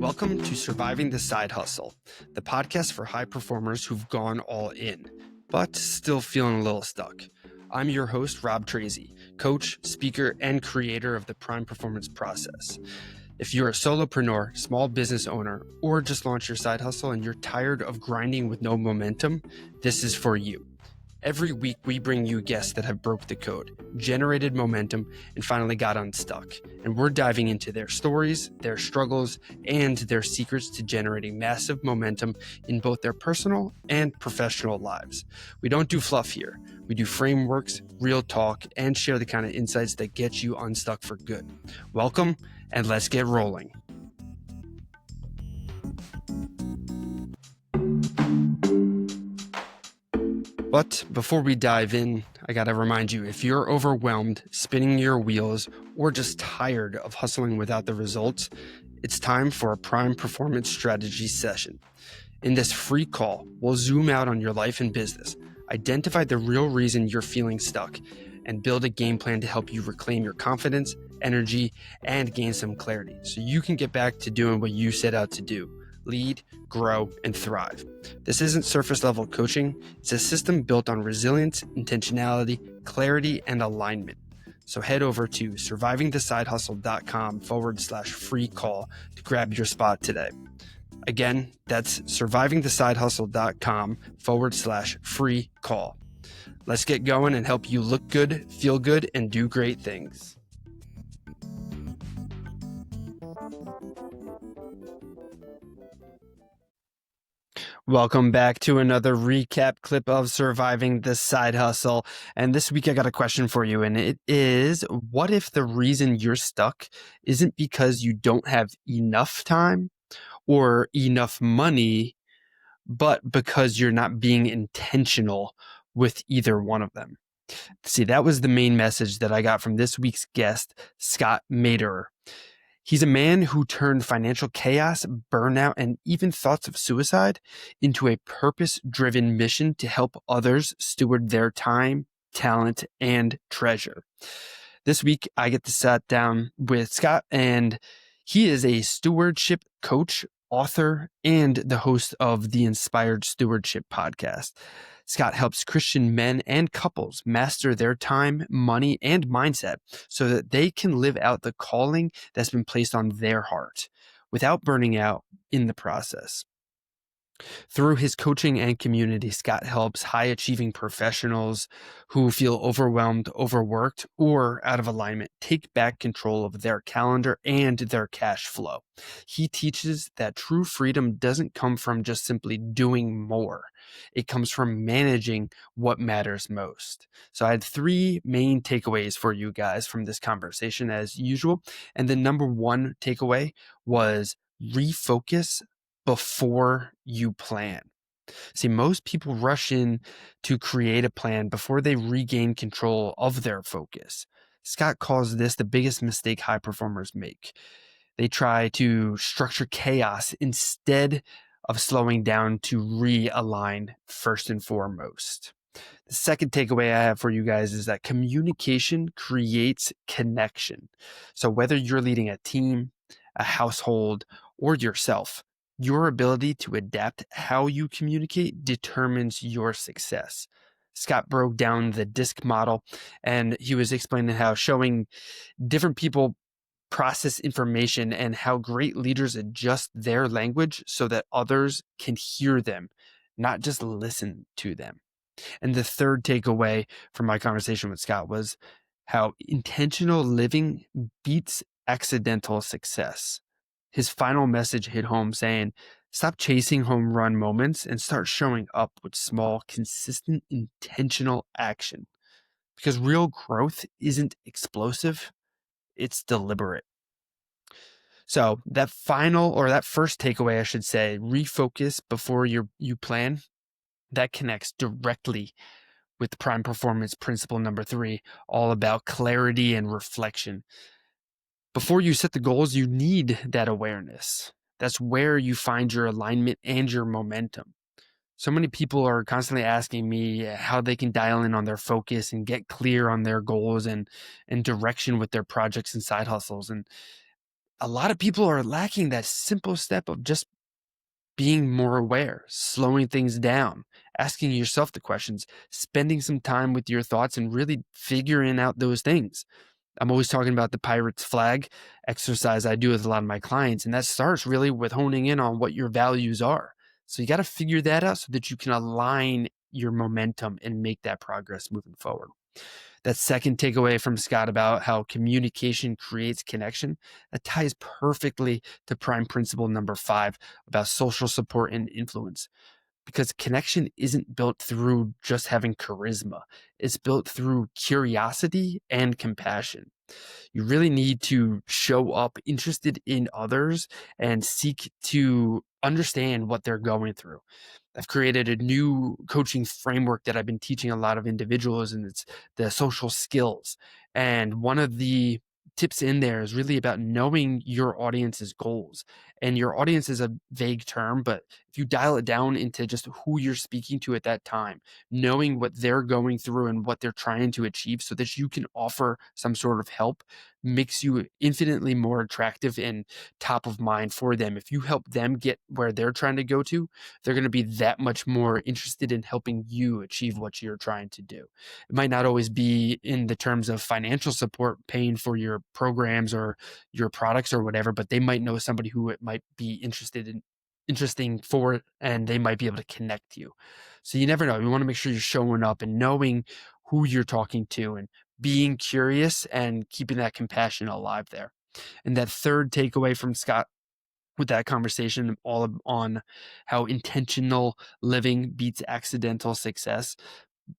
Welcome to Surviving the Side Hustle, the podcast for high performers who've gone all in, but still feeling a little stuck. I'm your host, Rob Tracy, coach, speaker, and creator of the Prime Performance Process. If you're a solopreneur, small business owner, or just launched your side hustle and you're tired of grinding with no momentum, this is for you. Every week, we bring you guests that have broke the code, generated momentum, and finally got unstuck. And we're diving into their stories, their struggles, and their secrets to generating massive momentum in both their personal and professional lives. We don't do fluff here. We do frameworks, real talk, and share the kind of insights that get you unstuck for good. Welcome, and let's get rolling. But before we dive in, I got to remind you, if you're overwhelmed, spinning your wheels, or just tired of hustling without the results, it's time for a Prime Performance Strategy session. In this free call, we'll zoom out on your life and business, identify the real reason you're feeling stuck, and build a game plan to help you reclaim your confidence, energy, and gain some clarity so you can get back to doing what you set out to do. Lead, grow, and thrive. This isn't surface level coaching. It's a system built on resilience, intentionality, clarity, and alignment. So head over to survivingthesidehustle.com/free call to grab your spot today. Again, that's survivingthesidehustle.com/free call. Let's get going and help you look good, feel good, and do great things. Welcome back to another recap clip of Surviving the Side Hustle. And this week I got a question for you, and it is, what if the reason you're stuck isn't because you don't have enough time or enough money, but because you're not being intentional with either one of them? See, that was the main message that I got from this week's guest, Scott Maderer. He's a man who turned financial chaos, burnout, and even thoughts of suicide into a purpose-driven mission to help others steward their time, talent, and treasure. This week, I get to sit down with Scott, and he is a stewardship coach, author, and the host of the Inspired Stewardship podcast. Scott helps Christian men and couples master their time, money, and mindset so that they can live out the calling that's been placed on their heart without burning out in the process. Through his coaching and community, Scott helps high-achieving professionals who feel overwhelmed, overworked, or out of alignment take back control of their calendar and their cash flow. He teaches that true freedom doesn't come from just simply doing more. It comes from managing what matters most. So I had three main takeaways for you guys from this conversation as usual. And the number one takeaway was refocus before you plan. See, most people rush in to create a plan before they regain control of their focus. Scott calls this the biggest mistake high performers make. They try to structure chaos instead of slowing down to realign first and foremost. The second takeaway I have for you guys is that communication creates connection. So whether you're leading a team, a household, or yourself, your ability to adapt how you communicate determines your success. Scott broke down the DISC model, and he was explaining how showing different people process information and how great leaders adjust their language so that others can hear them, not just listen to them. And the third takeaway from my conversation with Scott was how intentional living beats accidental success. His final message hit home saying, stop chasing home run moments and start showing up with small, consistent, intentional action. Because real growth isn't explosive, it's deliberate. So that first takeaway, I should say, refocus before you plan, that connects directly with Prime Performance Principle number 3, all about clarity and reflection. Before you set the goals, you need that awareness. That's where you find your alignment and your momentum. So many people are constantly asking me how they can dial in on their focus and get clear on their goals and direction with their projects and side hustles. And a lot of people are lacking that simple step of just being more aware, slowing things down, asking yourself the questions, spending some time with your thoughts, and really figuring out those things. I'm always talking about the pirate's flag exercise I do with a lot of my clients, and that starts really with honing in on what your values are. So you got to figure that out so that you can align your momentum and make that progress moving forward. That second takeaway from Scott about how communication creates connection, that ties perfectly to prime principle number 5 about social support and influence. Because connection isn't built through just having charisma. It's built through curiosity and compassion. You really need to show up interested in others and seek to understand what they're going through. I've created a new coaching framework that I've been teaching a lot of individuals, and it's the social skills. And one of the tips in there is really about knowing your audience's goals. And your audience is a vague term, but if you dial it down into just who you're speaking to at that time, knowing what they're going through and what they're trying to achieve so that you can offer some sort of help makes you infinitely more attractive and top of mind for them. If you help them get where they're trying to go to, they're going to be that much more interested in helping you achieve what you're trying to do. It might not always be in the terms of financial support, paying for your programs or your products or whatever, but they might know somebody who it might be interesting for it, and they might be able to connect you. So you never know. You want to make sure you're showing up and knowing who you're talking to and being curious and keeping that compassion alive there. And that third takeaway from Scott with that conversation all on how intentional living beats accidental success.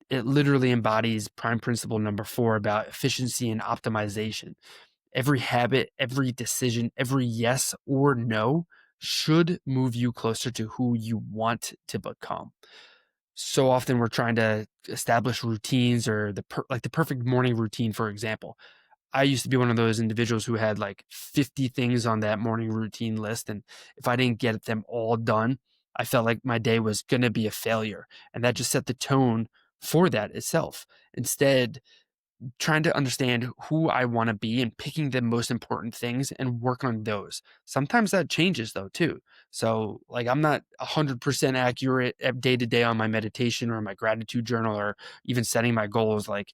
It literally embodies prime principle number 4 about efficiency and optimization. Every habit, every decision, every yes or no should move you closer to who you want to become. So often we're trying to establish routines or the perfect morning routine, for example. I used to be one of those individuals who had like 50 things on that morning routine list. And if I didn't get them all done, I felt like my day was going to be a failure. And that just set the tone for that itself. Instead, trying to understand who I want to be and picking the most important things and work on those. Sometimes that changes though too. So like I'm not 100% accurate at day to day on my meditation or my gratitude journal or even setting my goals. Like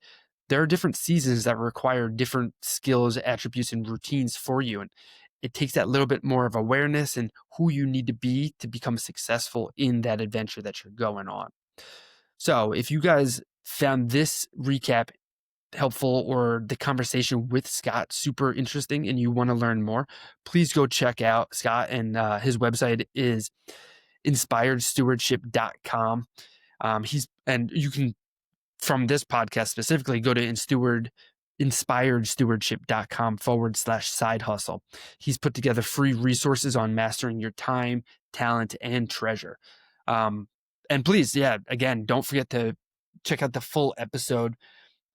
there are different seasons that require different skills, attributes, and routines for you. And it takes that little bit more of awareness and who you need to be to become successful in that adventure that you're going on. So if you guys found this recap helpful or the conversation with Scott super interesting and you want to learn more, please go check out Scott, and his website is inspiredstewardship.com. And you can, from this podcast specifically, go to inspiredstewardship.com/side hustle. He's put together free resources on mastering your time, talent, and treasure. And please, again, don't forget to check out the full episode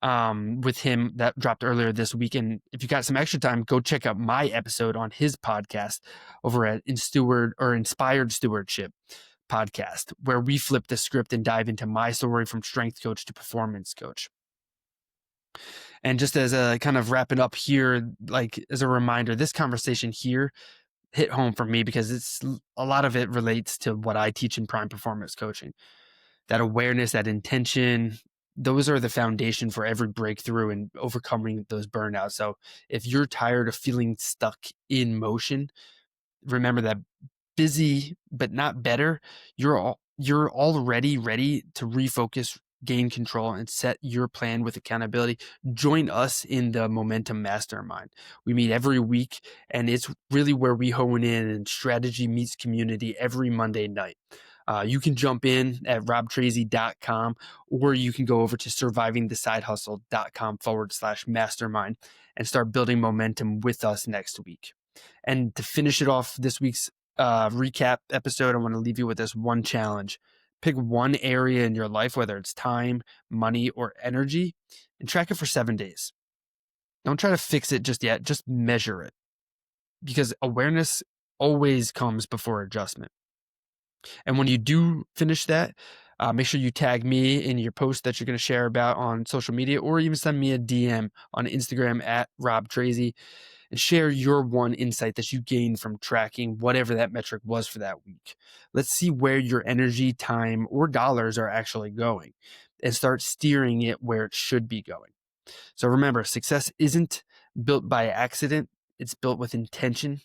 with him that dropped earlier this week. And if you got some extra time, go check out my episode on his podcast over at Inspired Stewardship podcast, where we flip the script and dive into my story from strength coach to performance coach. And just as a kind of wrapping up here, like as a reminder, this conversation here hit home for me because it's a lot of it relates to what I teach in prime performance coaching. That awareness, that intention, those are the foundation for every breakthrough and overcoming those burnouts. So if you're tired of feeling stuck in motion, remember that busy but not better, you're already ready to refocus, gain control, and set your plan with accountability. Join us in the Momentum Mastermind. We meet every week, and it's really where we hone in and strategy meets community every Monday night. You can jump in at robtracy.com, or you can go over to survivingthesidehustle.com/mastermind and start building momentum with us next week. And to finish it off this week's recap episode, I want to leave you with this one challenge. Pick one area in your life, whether it's time, money, or energy, and track it for 7 days. Don't try to fix it just yet. Just measure it, because awareness always comes before adjustment. And when you do finish that, make sure you tag me in your post that you're going to share about on social media, or even send me a DM on Instagram at Rob Tracy. and share your one insight that you gained from tracking whatever that metric was for that week. Let's see where your energy, time, or dollars are actually going and start steering it where it should be going. So remember, success isn't built by accident, it's built with intention.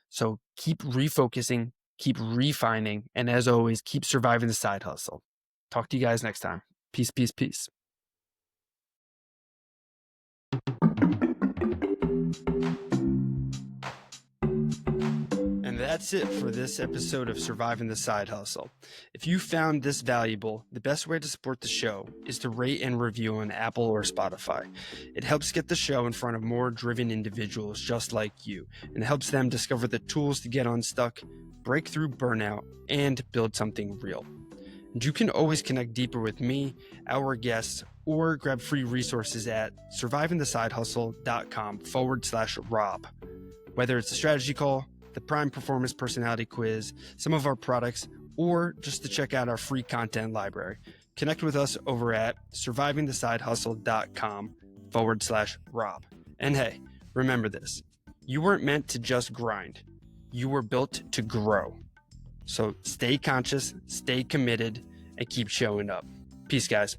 So keep refocusing, keep refining, and as always, keep surviving the side hustle. Talk to you guys next time. Peace, peace, peace. And that's it for this episode of Surviving the Side Hustle. If you found this valuable, the best way to support the show is to rate and review on Apple or Spotify. It helps get the show in front of more driven individuals just like you, and helps them discover the tools to get unstuck, break through burnout, and build something real. And you can always connect deeper with me, our guests, or grab free resources at survivingthesidehustle.com/Rob. Whether it's a strategy call, the Prime Performance Personality Quiz, some of our products, or just to check out our free content library. Connect with us over at survivingthesidehustle.com/Rob. And hey, remember this, you weren't meant to just grind. You were built to grow. So stay conscious, stay committed, and keep showing up. Peace, guys.